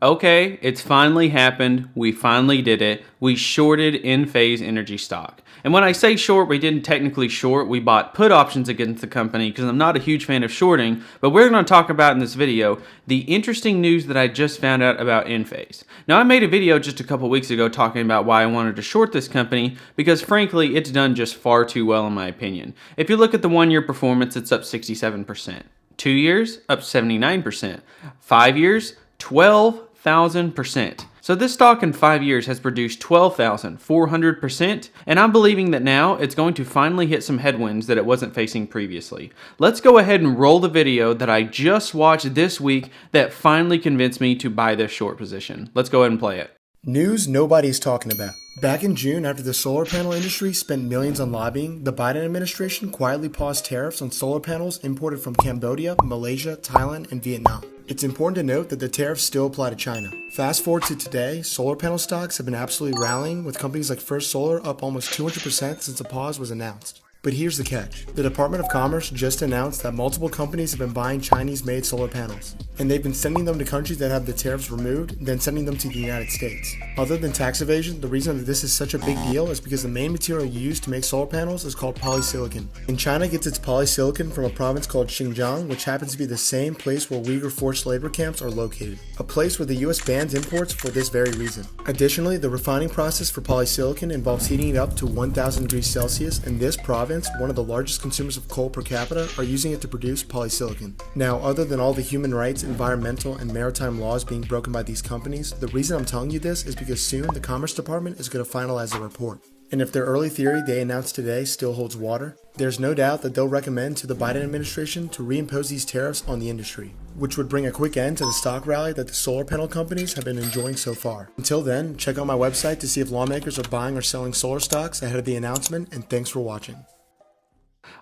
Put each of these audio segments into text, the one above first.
Okay, it's finally happened. We finally did it. We shorted Enphase energy stock. And when I say short, we didn't technically short. We bought put options against the company because I'm not a huge fan of shorting. But we're going to talk about in this video the interesting news that I just found out about Enphase. Now, I made a video just a couple weeks ago talking about why I wanted to short this company because frankly, it's done just far too well in my opinion. If you look at the 1-year performance, it's up 67%. 2 years, up 79%. 5 years, 12,000%. So this stock in 5 years has produced 12,400%, and I'm believing that now it's going to finally hit some headwinds that it wasn't facing previously. Let's go ahead and roll the video that I just watched this week that finally convinced me to buy this short position. Let's go ahead and play it. News nobody's talking about. Back in June, after the solar panel industry spent millions on lobbying, the Biden administration quietly paused tariffs on solar panels imported from Cambodia, Malaysia, Thailand, and Vietnam. It's important to note that the tariffs still apply to China. Fast forward to today, solar panel stocks have been absolutely rallying, with companies like First Solar up almost 200% since the pause was announced. But here's the catch. The Department of Commerce just announced that multiple companies have been buying Chinese-made solar panels, and they've been sending them to countries that have the tariffs removed, then sending them to the United States. Other than tax evasion, the reason that this is such a big deal is because the main material used to make solar panels is called polysilicon. And China gets its polysilicon from a province called Xinjiang, which happens to be the same place where Uyghur forced labor camps are located, a place where the US bans imports for this very reason. Additionally, the refining process for polysilicon involves heating it up to 1,000 degrees Celsius, and this province, one of the largest consumers of coal per capita, are using it to produce polysilicon. Now, other than all the human rights, environmental, and maritime laws being broken by these companies, the reason I'm telling you this is because soon the Commerce Department is going to finalize the report. And if their early theory they announced today still holds water, there's no doubt that they'll recommend to the Biden administration to reimpose these tariffs on the industry, which would bring a quick end to the stock rally that the solar panel companies have been enjoying so far. Until then, check out my website to see if lawmakers are buying or selling solar stocks ahead of the announcement, and thanks for watching.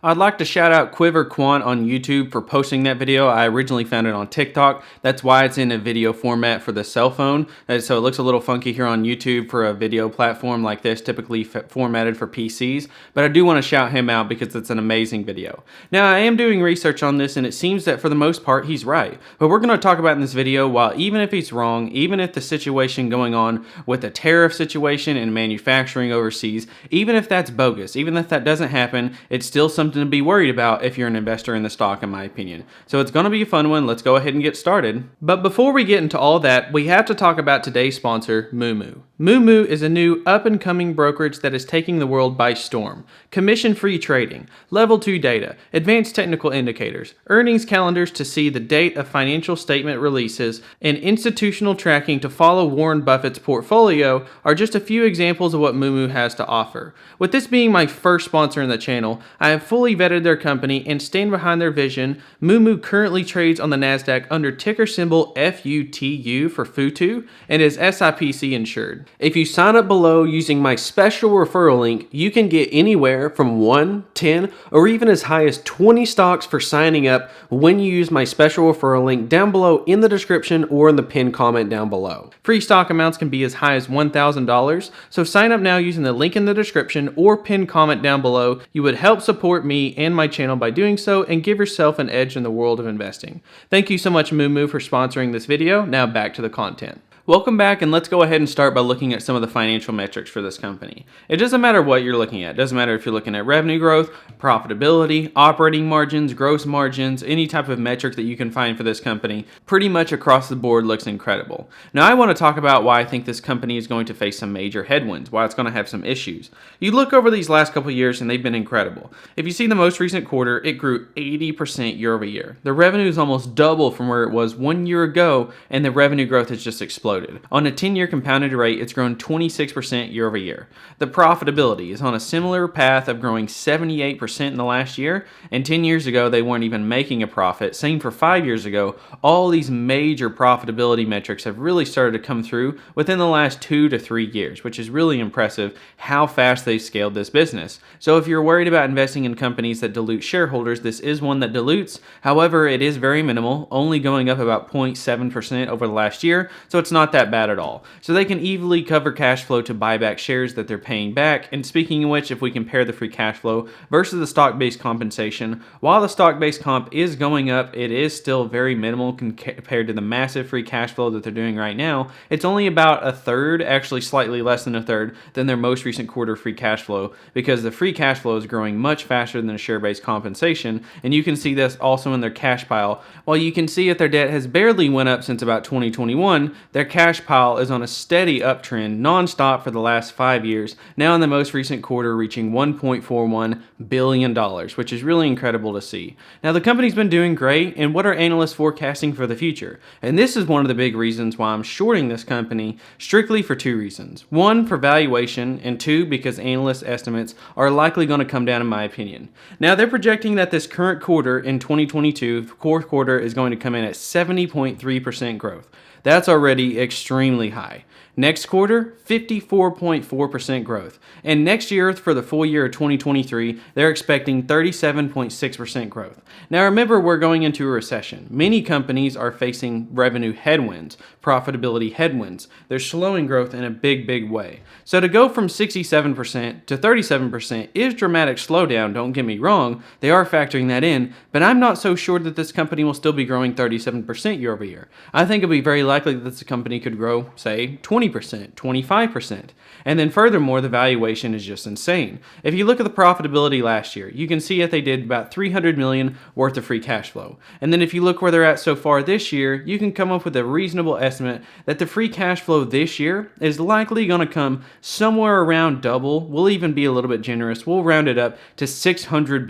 I'd like to shout out Quiver Quant on YouTube for posting that video. I originally found it on TikTok. That's why it's in a video format for the cell phone. So it looks a little funky here on YouTube for a video platform like this, typically formatted for PCs. But I do want to shout him out because it's an amazing video. Now, I am doing research on this, and it seems that for the most part, he's right. But we're going to talk about in this video, while even if he's wrong, even if the situation going on with the tariff situation and manufacturing overseas, even if that's bogus, even if that doesn't happen, it's still something to be worried about if you're an investor in the stock, in my opinion. So it's going to be a fun one. Let's go ahead and get started. But before we get into all that, we have to talk about today's sponsor, MooMoo. MooMoo is a new up-and-coming brokerage that is taking the world by storm. Commission-free trading, level 2 data, advanced technical indicators, earnings calendars to see the date of financial statement releases, and institutional tracking to follow Warren Buffett's portfolio are just a few examples of what MooMoo has to offer. With this being my first sponsor in the channel, I have fully vetted their company and stand behind their vision. MooMoo currently trades on the NASDAQ under ticker symbol FUTU for FUTU and is SIPC insured. If you sign up below using my special referral link, you can get anywhere from 1, 10, or even as high as 20 stocks for signing up when you use my special referral link down below in the description or in the pinned comment down below. Free stock amounts can be as high as $1,000, so sign up now using the link in the description or pinned comment down below. You would help support me and my channel by doing so and give yourself an edge in the world of investing. Thank you so much, MooMoo, for sponsoring this video. Now back to the content. Welcome back, and let's go ahead and start by looking at some of the financial metrics for this company. It doesn't matter what you're looking at. It doesn't matter if you're looking at revenue growth, profitability, operating margins, gross margins, any type of metric that you can find for this company. Pretty much across the board looks incredible. Now, I want to talk about why I think this company is going to face some major headwinds, why it's going to have some issues. You look over these last couple of years, and they've been incredible. If you see the most recent quarter, it grew 80% year over year. The revenue is almost double from where it was 1 year ago, and the revenue growth has just exploded. On a 10-year compounded rate, it's grown 26% year over year. The profitability is on a similar path of growing 78% in the last year, and 10 years ago, they weren't even making a profit. Same for 5 years ago. All these major profitability metrics have really started to come through within the last 2 to 3 years, which is really impressive how fast they've scaled this business. So if you're worried about investing in companies that dilute shareholders, this is one that dilutes. However, it is very minimal, only going up about 0.7% over the last year, so it's not not that bad at all. So they can easily cover cash flow to buy back shares that they're paying back. And speaking of which, if we compare the free cash flow versus the stock-based compensation, while the stock-based comp is going up, it is still very minimal compared to the massive free cash flow that they're doing right now. It's only about a third, actually slightly less than a third, than their most recent quarter free cash flow, because the free cash flow is growing much faster than the share-based compensation. And you can see this also in their cash pile. While you can see that their debt has barely went up since about 2021, their cash pile is on a steady uptrend non-stop for the last 5 years, now in the most recent quarter reaching $1.41 billion, which is really incredible to see. Now the company's been doing great, and what are analysts forecasting for the future? And this is one of the big reasons why I'm shorting this company, strictly for two reasons. One, for valuation, and two, because analyst estimates are likely going to come down in my opinion. Now they're projecting that this current quarter in 2022, fourth quarter, is going to come in at 70.3% growth. That's already extremely high. Next quarter, 54.4% growth. And next year, for the full year of 2023, they're expecting 37.6% growth. Now remember, we're going into a recession. Many companies are facing revenue headwinds, profitability headwinds. They're slowing growth in a big way. So to go from 67% to 37% is dramatic slowdown, don't get me wrong. They are factoring that in, but I'm not so sure that this company will still be growing 37% year over year. I think it'll be very likely that this company could grow, say, 20%, 25%. And then furthermore, the valuation is just insane. If you look at the profitability last year, you can see that they did about $300 million worth of free cash flow. And then if you look where they're at so far this year, you can come up with a reasonable estimate that the free cash flow this year is likely going to come somewhere around double. We'll even be a little bit generous. We'll round it up to $600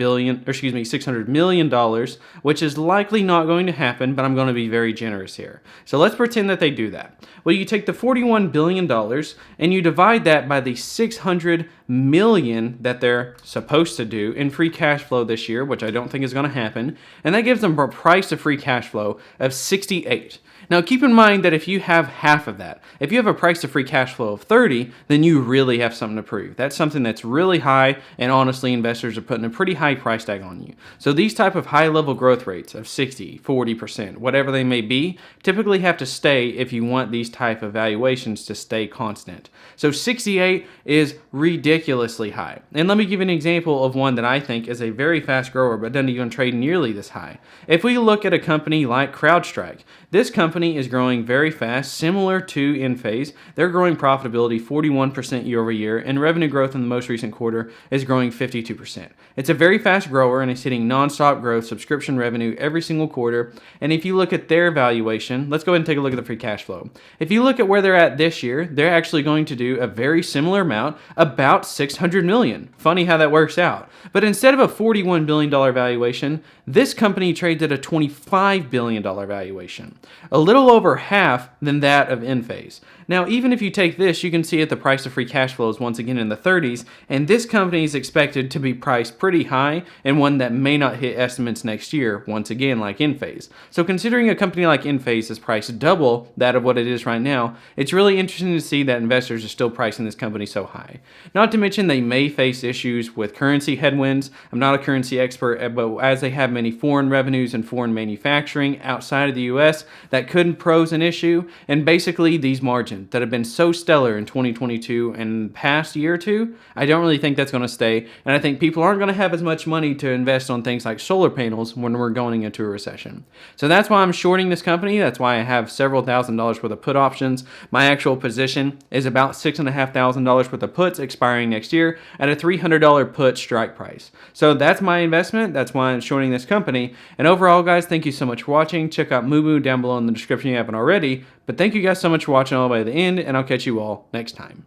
million, which is likely not going to happen, but I'm going to be very generous here. So let's pretend that they do that. Well, you take the $41 billion and you divide that by the $600 million that they're supposed to do in free cash flow this year, which I don't think is going to happen, and that gives them a price of free cash flow of 68. Now keep in mind that if you have half of that, if you have a price to free cash flow of 30, then you really have something to prove. That's something that's really high, and honestly investors are putting a pretty high price tag on you. So these type of high level growth rates of 60, 40%, whatever they may be, typically have to stay if you want these type of valuations to stay constant. So 68 is ridiculously high. And let me give you an example of one that I think is a very fast grower but doesn't even trade nearly this high. If we look at a company like CrowdStrike, this company is growing very fast, similar to Enph. They're growing profitability 41% year over year, and revenue growth in the most recent quarter is growing 52%. It's a very fast grower, and it's hitting nonstop growth, subscription revenue every single quarter. And if you look at their valuation, let's go ahead and take a look at the free cash flow. If you look at where they're at this year, they're actually going to do a very similar amount, about $600 million. Funny how that works out. But instead of a $41 billion valuation, this company trades at a $25 billion valuation, a little over half than that of Enph. Now, even if you take this, you can see that the price of free cash flow is once again in the 30s, and this company is expected to be priced pretty high, and one that may not hit estimates next year, once again like Enph. So considering a company like Enph is priced double that of what it is right now, it's really interesting to see that investors are still pricing this company so high. Not to mention they may face issues with currency headwinds. I'm not a currency expert, but as they have many foreign revenues and foreign manufacturing outside of the US, that could pose an issue. And basically these margins that have been so stellar in 2022 and the past year or two, I don't really think that's going to stay. And I think people aren't going to have as much money to invest on things like solar panels when we're going into a recession. So that's why I'm shorting this company. That's why I have several $1,000s worth of put options. My actual position is about $6,500 worth of puts expiring next year at a $300 put strike price. So that's my investment. That's why I'm shorting this company. And overall, guys, thank you so much for watching. Check out MooMoo down below in the description if you haven't already. But thank you guys so much for watching all the way to the end, and I'll catch you all next time.